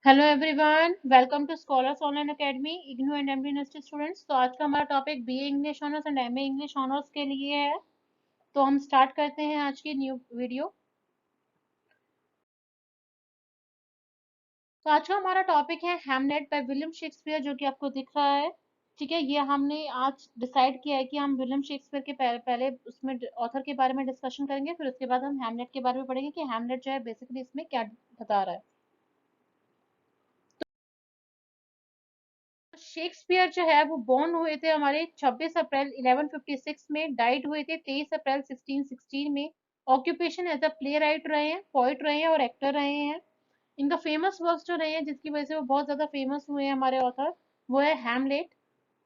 Hello everyone, welcome to scholars online academy IGNOU and MD university students. तो आज का हमारा topic BA English honours and MA English honours के लिए है। तो हम स्टार्ट करते हैं आज की न्यू वीडियो। तो आज का हमारा टॉपिक है हैमलेट बाय विलियम शेक्सपियर, जो कि आपको दिख रहा है। ठीक है, ये हमने आज डिसाइड किया है कि हम विलियम शेक्सपियर के पहले उसमें ऑथर के बारे में डिस्कशन करेंगे, फिर उसके बाद हम हैमलेट के बारे में पढ़ेंगे कि हैमलेट जो है बेसिकली इसमें क्या बता रहा है। शेक्सपियर जो है वो बॉर्न हुए थे हमारे 26 अप्रैल 1156 में, डाइड हुए थे 23 अप्रैल 1616 में। Occupation as a playwright रहे हैं, पोइट रहे हैं और एक्टर रहे हैं। इनका फेमस वर्क्स जो रहे हैं जिसकी वजह से वो बहुत ज्यादा फेमस हुए हैं हमारे ऑथर, वो है Hamlet,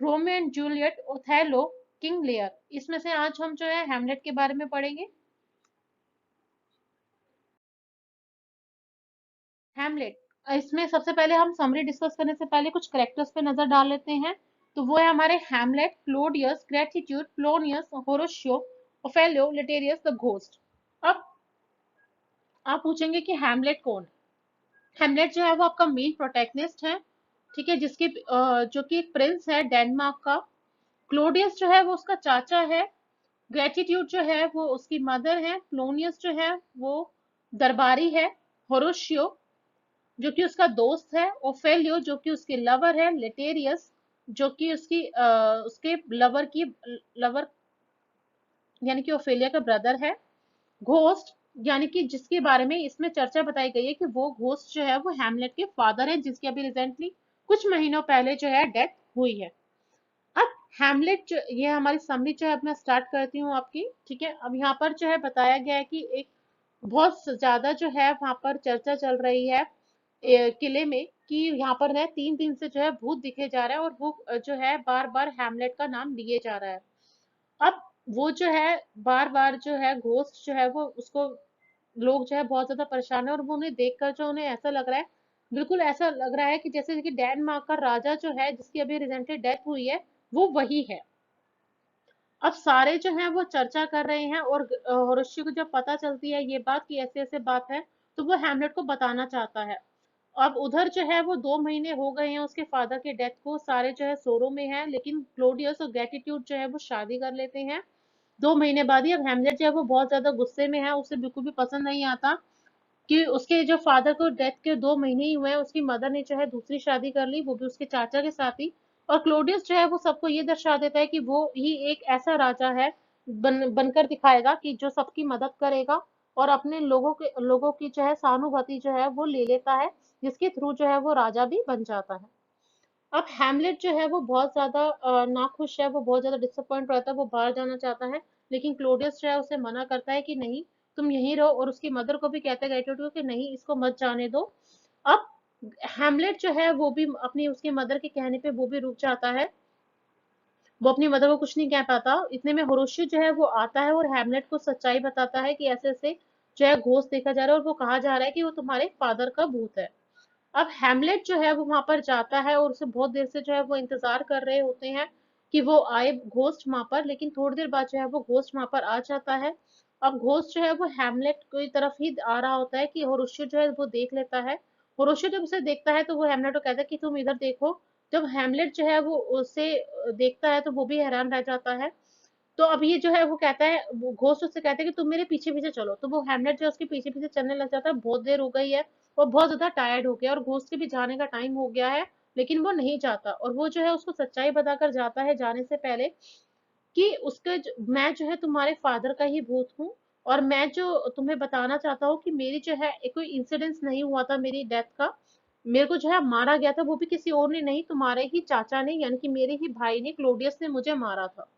Romeo and Juliet, Othello, King Lear. इसमें से आज हम जो है हैमलेट के बारे में पढ़ेंगे। हैमलेट, इसमें सबसे पहले हम समरी डिस्कस करने से पहले कुछ करेक्टर्स पे नजर डाल लेते हैं। तो वो है हमारे हैमलेट, क्लोडियस, ग्रेटिट्यूड, Polonius, Horatio, Ophelia, Laertes, the ghost. अब आप पूछेंगे कि हैमलेट कौन है। हैमलेट जो है वो आपका मेन प्रोटैगनिस्ट है। ठीक है, जिसके जो कि एक प्रिंस है डेनमार्क का। क्लोडियस जो है वो उसका चाचा है। ग्रेटिट्यूड जो है वो उसकी मदर है। प्लोनियस जो है वो दरबारी है। होरोशियो जो कि उसका दोस्त है। ओफेलियो जो कि उसके लवर है। लेटेरियस जो कि उसके लवर यानी कि ओफेलिया का ब्रदर है। घोस्ट यानी कि जिसके बारे में इसमें चर्चा बताई गई है कि वो घोस्ट जो है वो हैमलेट के फादर है, जिसकी अभी रिसेंटली कुछ महीनों पहले जो है डेथ हुई है। अब हैमलेट जो ये हमारी समरी जो है अब मैं स्टार्ट करती हूँ आपकी। ठीक है, अब यहाँ पर जो है बताया गया है कि एक बहुत ज्यादा जो है वहां पर चर्चा चल रही है किले में कि यहाँ पर है 3 दिन से जो है भूत दिखे जा रहा है, और वो जो है बार बार हैमलेट का नाम लिए जा रहा है। अब वो जो है बार बार जो है घोस्ट जो है वो उसको लोग जो है बहुत ज्यादा परेशान है, और वो उन्हें देखकर जो उन्हें ऐसा लग रहा है, बिल्कुल ऐसा लग रहा है कि जैसे कि डेनमार्क का राजा जो है जिसकी अभी रिसेंटली डेथ हुई है वो वही है। अब सारे जो हैं वो चर्चा कर रहे हैं, और होरेशियो को जब पता चलती है ये बात कि ऐसे ऐसे बात है, तो वो हैमलेट को बताना चाहता है। अब उधर जो है वो 2 महीने हो गए हैं उसके फादर के डेथ को, सारे जो है सोरो में हैं, लेकिन क्लोडियस और ग्रेटिट्यूड जो है वो शादी कर लेते हैं 2 महीने बाद ही। अब हेमलेट जो है वो बहुत ज्यादा गुस्से में है, उसे बिल्कुल भी पसंद नहीं आता कि उसके जो फादर को डेथ के 2 महीने ही हुए हैं, उसकी मदर ने जो है दूसरी शादी कर ली, वो भी उसके चाचा के साथ ही। और क्लोडियस जो है वो सबको ये दर्शा देता है कि वो ही एक ऐसा राजा है बनकर दिखाएगा कि जो सबकी मदद करेगा और अपने लोगों की जो है सहानुभूति जो है वो ले लेता है, जिसके थ्रू जो है वो राजा भी बन जाता है। अब हैमलेट जो है वो बहुत ज्यादा नाखुश है, वो बहुत ज्यादा डिसअपॉइंट रहता है, वो बाहर जाना चाहता है, लेकिन क्लोडियस जो है उसे मना करता है कि नहीं, तुम यहीं रहो, और उसकी मदर को भी कहता है ग्रेटिट्यूड को कि नहीं, इसको मत जाने दो। अब हैमलेट जो है वो भी अपनी उसकी मदर के कहने पे वो भी रुक जाता है, वो अपनी मदर को कुछ नहीं कह पाता। इतने में होरोशियो जो है वो आता है और हैमलेट को सच्चाई बताता है कि ऐसे ऐसे जो है घोस्ट देखा जा रहा है, और वो कहा जा रहा है कि वो तुम्हारे फादर का भूत है। अब हैमलेट जो है वो वहां पर जाता है, और उसे बहुत देर से जो है वो इंतजार कर रहे होते हैं कि वो आए घोस्ट वहां पर, लेकिन थोड़ी देर बाद जो है वो घोस्ट वहां पर आ जाता है। अब घोस्ट जो है वो हैमलेट की तरफ ही आ रहा होता है कि होरोशियो जो है वो देख लेता है। होरोशियो जब उसे देखता है तो वो हैमलेट को कहता है कि तुम इधर देखो। जब हैमलेट जो है वो उसे देखता है तो वो भी हैरान रह जाता है। तो अब ये जो है वो कहता है, वो घोस्ट उससे कहता है कि तुम मेरे पीछे पीछे चलो, तो वो हेमलेट जो है उसके पीछे पीछे चलने लग जाता है। बहुत देर हो गई है और बहुत ज्यादा टायर्ड हो गया, और घोस्ट के भी जाने का टाइम हो गया है, लेकिन वो नहीं जाता, और वो जो है उसको सच्चाई बताकर जाता है जाने से पहले कि मैं जो है तुम्हारे फादर का ही भूत हूँ, और मैं जो तुम्हें बताना चाहता हूँ कि मेरी जो है कोई इंसिडेंस नहीं हुआ था मेरी डेथ का। मेरे को जो है मारा गया था, वो भी किसी और ने नहीं, तुम्हारे ही चाचा ने, यानी कि मेरे ही भाई ने, क्लोडियस ने मुझे मारा था।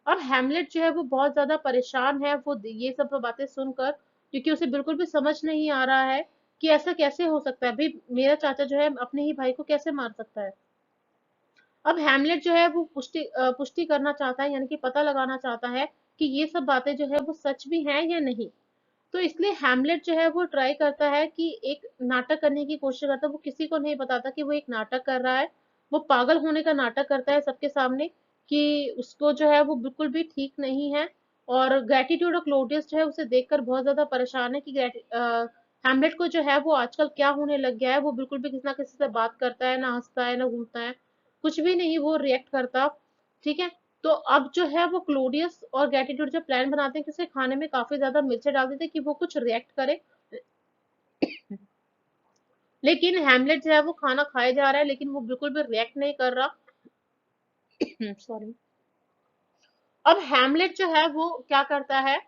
और हैमलेट जो है वो बहुत ज्यादा परेशान है वो ये सब बातें सुनकर, क्योंकि उसे बिल्कुल भी समझ नहीं आ रहा है कि ऐसा कैसे हो सकता है, भाई मेरा चाचा जो है अपने ही भाई को कैसे मार सकता है। अब हैमलेट जो है वो पुष्टि करना चाहता है, यानी कि पता लगाना चाहता है कि ये सब बातें जो है वो सच भी हैं या नहीं। तो इसलिए हैमलेट जो है वो ट्राई करता है कि एक नाटक करने की कोशिश करता है, वो किसी को नहीं बताता कि वो एक नाटक कर रहा है। वो पागल होने का नाटक करता है सबके सामने कि उसको जो है वो बिल्कुल भी ठीक नहीं है। और ग्रेटिट्यूड और क्लोडियस जो है उसे देखकर बहुत ज्यादा परेशान है कि हैमलेट को जो है वो आजकल क्या होने लग गया है, वो बिल्कुल भी किसी ना किसी से बात करता है, ना हंसता है, ना घूमता है, कुछ भी नहीं वो रिएक्ट करता। ठीक है। तो अब जो है वो क्लोडियस और ग्रेटिट्यूड जो प्लान बनाते हैं कि उसे खाने में काफी ज्यादा मिर्चें डाल देते हैं कि वो कुछ रिएक्ट करे, लेकिन हेमलेट जो है वो खाना खाए जा रहा है लेकिन वो बिल्कुल भी रिएक्ट नहीं कर रहा। सॉरी। अब हैमलेट जो है वो क्या करता है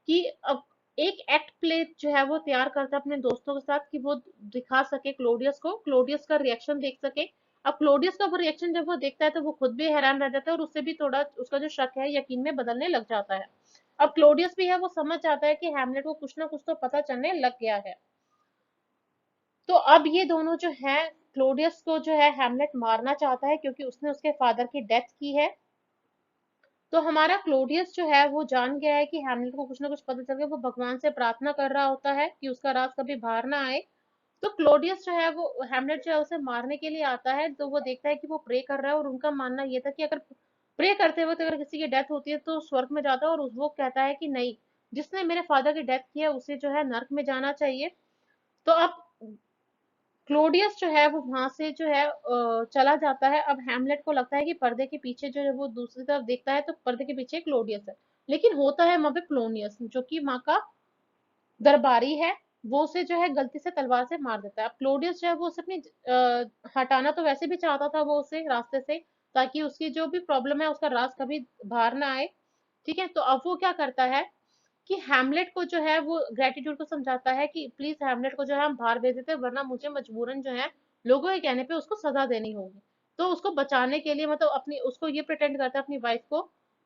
कि अब एक एक्ट प्ले जो है वो तैयार करता है अपने दोस्तों के साथ कि वो दिखा सके क्लोडियस को, क्लोडियस का रिएक्शन देख सके। अब क्लोडियस का वो रिएक्शन जब वो देखता है तो वो खुद भी हैरान रह जाता है और उससे भी थोड़ा उसका जो शक है यकीन में बदलने लग जाता है। अब क्लोडियस भी है वो समझ जाता है कि हैमलेट को कुछ ना कुछ तो पता चलने लग गया है। तो अब ये दोनों जो है, क्लोडियस को जो है हैमलेट मारना चाहता है क्योंकि उसने उसके फादर की डेथ की है। तो हमारा क्लोडियस जो है वो जान गया है कि हैमलेट को कुछ ना कुछ पता चल गया, वो भगवान से प्रार्थना कर रहा होता है कि उसका राज कभी बाहर ना आए। तो क्लोडियस जो है वो हैमलेट जो है उसे मारने के लिए आता है, तो वो देखता है कि वो प्रे कर रहा है और उनका मानना ये था कि अगर प्रे करते वक्त अगर किसी की डेथ होती है तो स्वर्ग में जाता है, और वो कहता है कि नहीं, जिसने मेरे फादर की डेथ की है उसे जो है नर्क में जाना चाहिए। तो अब क्लोडियस जो है वो वहां से जो है चला जाता है। अब हैमलेट को लगता है कि पर्दे के पीछे जो है वो दूसरी तरफ देखता है तो पर्दे के पीछे क्लोडियस है, लेकिन होता है वहां पे क्लोनियस जो कि माँ का दरबारी है। वो उसे जो है गलती से तलवार से मार देता है। अब क्लोडियस जो है वो उसे अपनी हटाना तो वैसे भी चाहता था वो उसे रास्ते से, ताकि उसकी जो भी प्रॉब्लम है उसका राज कभी बाहर ना आए। ठीक है। तो अब वो क्या करता है कि हैमलेट को जो है वो ग्रेटिट्यूड को समझाता है कि प्लीज हैमलेट को जो है हम बाहर भेज देते हैं, वरना मुझे मजबूरन जो है लोगों के कहने पे उसको सजा देनी होगी। तो उसको बचाने के लिए मतलब अपनी उसको ये प्रिटेंड करता है अपनी वाइफ को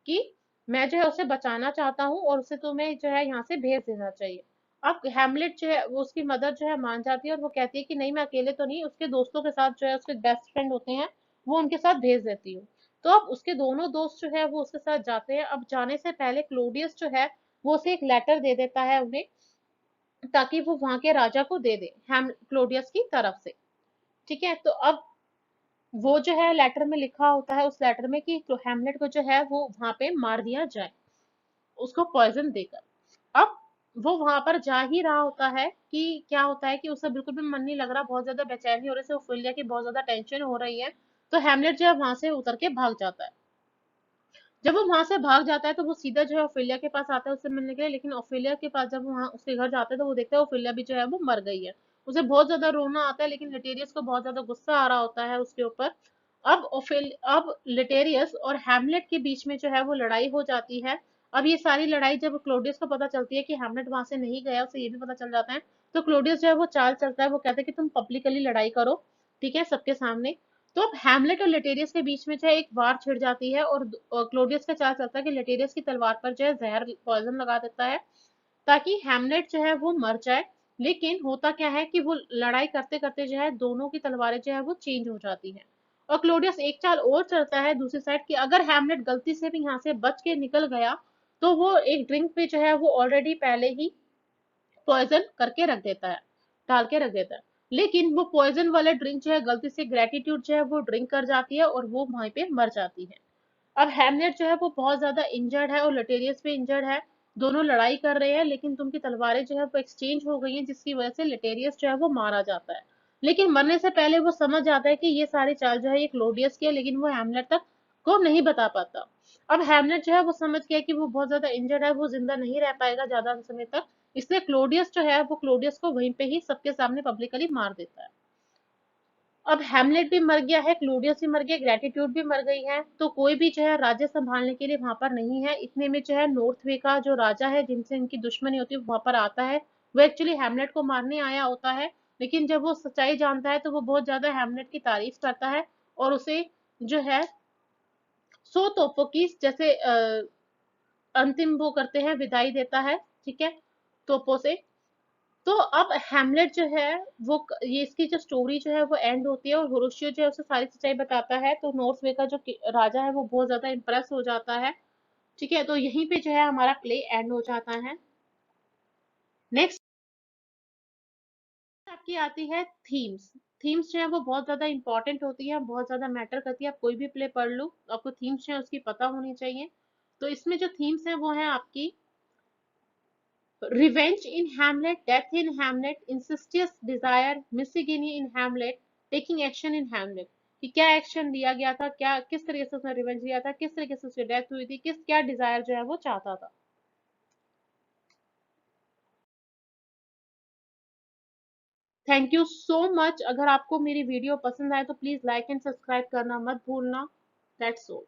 कि मैं जो है उसे बचाना चाहता हूँ और उसे तुम्हें जो है यहाँ से भेज देना चाहिए। अब हैमलेट जो है वो उसकी मदर जो है मान जाती है और वो कहती है कि नहीं, मैं अकेले तो नहीं, उसके दोस्तों के साथ जो है उसके बेस्ट फ्रेंड होते हैं वो उनके साथ भेज देती हूँ। तो अब उसके दोनों दोस्त जो है वो उसके साथ जाते हैं। अब जाने से पहले क्लोडियस जो है वो उसे एक लेटर दे देता है उन्हें, ताकि वो वहां के राजा को दे दे हैम क्लोडियस की तरफ से। ठीक है। तो अब वो जो है लेटर में लिखा होता है उस लेटर में कि हैमलेट को जो है वो वहां पे मार दिया जाए, उसको पॉइजन देकर। अब वो वहां पर जा ही रहा होता है कि क्या होता है कि उसे बिल्कुल भी मन नहीं लग रहा, बहुत ज्यादा बेचैनी हो रही है, ओफेलिया की बहुत ज्यादा टेंशन हो रही है। तो हैमलेट जो है वहां से उतर के भाग जाता है। जब वो वहां से भाग जाता है तो वो सीधा जो है ओफेलिया के पास आता है उससे मिलने के लिए, लेकिन ओफेलिया के पास जब वो वहां उसके घर जाता है तो वो देखता है ओफेलिया भी जो है वो मर गई है। उसे बहुत ज्यादा रोना आता है, लेकिन लिटेरियस को बहुत ज्यादा गुस्सा आ रहा होता है उसके ऊपर। अब लिटेरियस और हैमलेट के बीच में जो है वो लड़ाई हो जाती है। अब ये सारी लड़ाई जब क्लोडियस को पता चलती है कि हैमलेट वहां से नहीं गया, उसे ये भी पता चल जाता है। तो क्लोडियस जो है वो चाल चलता है, वो कहता है कि तुम पब्लिकली लड़ाई करो, ठीक है, सबके सामने। तो अब हैमलेट और लेटेरियस के बीच में जो है एक वार छिड़ जाती है, और क्लोडियस का चाल चलता है कि लेटेरियस की तलवार पर जो है जहर पॉइजन लगा देता है ताकि हैमलेट जो है वो मर जाए। लेकिन होता क्या है कि वो लड़ाई करते करते जो है दोनों की तलवारें जो है वो चेंज हो जाती हैं। और क्लोडियस एक चाल और चलता है दूसरी साइड कि अगर हैमलेट गलती से भी यहाँ से बच के निकल गया तो वो एक ड्रिंक पे जो है वो ऑलरेडी पहले ही पॉइजन करके रख देता है, डाल के रख देता है। लेकिन वो पॉइजन वाला ड्रिंक जो है गलती से ग्रेटिट्यूड जो है वो ड्रिंक कर जाती है और वो वहीं पे मर जाती है। अब हैमलेट जो है वो बहुत ज्यादा इंजर्ड है और लटेरियस भी इंजर्ड है। दोनों लड़ाई कर रहे हैं लेकिन उनकी तलवारें जो है वो एक्सचेंज हो गई हैं, जिसकी वजह से लटेरियस जो है वो मारा जाता है। लेकिन मरने से पहले वो समझ जाता है कि ये सारी चाल जो है ये क्लोडियस की है, लेकिन वो हैमलेट तक को नहीं बता पाता। अब हैमलेट जो है वो समझ गया कि वो बहुत ज्यादा इंजर्ड है, वो जिंदा नहीं रह पाएगा ज्यादा समय तक, इसलिए क्लोडियस जो है वो क्लोडियस को वहीं पे ही सबके सामने पब्लिकली मार देता है। अब हैमलेट भी मर गया है, क्लोडियस भी मर गया, ग्रेटिट्यूड भी मर गई है, तो कोई भी जो है राज्य संभालने के लिए वहां पर नहीं है। इतने में जो है नॉर्थ वे का जो राजा है जिनसे इनकी दुश्मनी होती है वहां पर आता है। वो एक्चुअली हैमलेट को मारने आया होता है, लेकिन जब वो सच्चाई जानता है तो वो बहुत ज्यादा हैमलेट की तारीफ करता है और उसे जो है सो तोपों की जैसे अंतिम वो करते हैं, विदाई देता है। ठीक है, तोपों से। तो अब हैमलेट जो है वो ये इसकी जो स्टोरी जो है वो एंड होती है और होरोशियो जो है उसे सारी सच्चाई बताता है, तो नॉर्थ वे का जो राजा है वो बहुत ज्यादा इम्प्रेस हो जाता है। ठीक है, तो यहीं पे जो है हमारा प्ले एंड हो जाता है। नेक्स्ट आपकी आती है थीम्स। थीम्स जो है वो बहुत ज्यादा इंपॉर्टेंट होती है, बहुत ज्यादा मैटर करती है। आप कोई भी प्ले पढ़ लो, आपको थीम्स जो है उसकी पता होनी चाहिए। तो इसमें जो थीम्स है वो है आपकी Revenge in Hamlet, death in Hamlet, incestuous desire, misogyny in Hamlet, taking action in Hamlet. कि क्या एक्शन लिया गया था, क्या किस तरीके से उसने रिवेंज लिया था, किस तरीके से उसकी डेथ हुई थी, किस क्या डिजायर जो है वो चाहता था. Thank you so much. अगर आपको मेरी वीडियो पसंद आए तो प्लीज लाइक एंड सब्सक्राइब करना मत भूलना. That's all.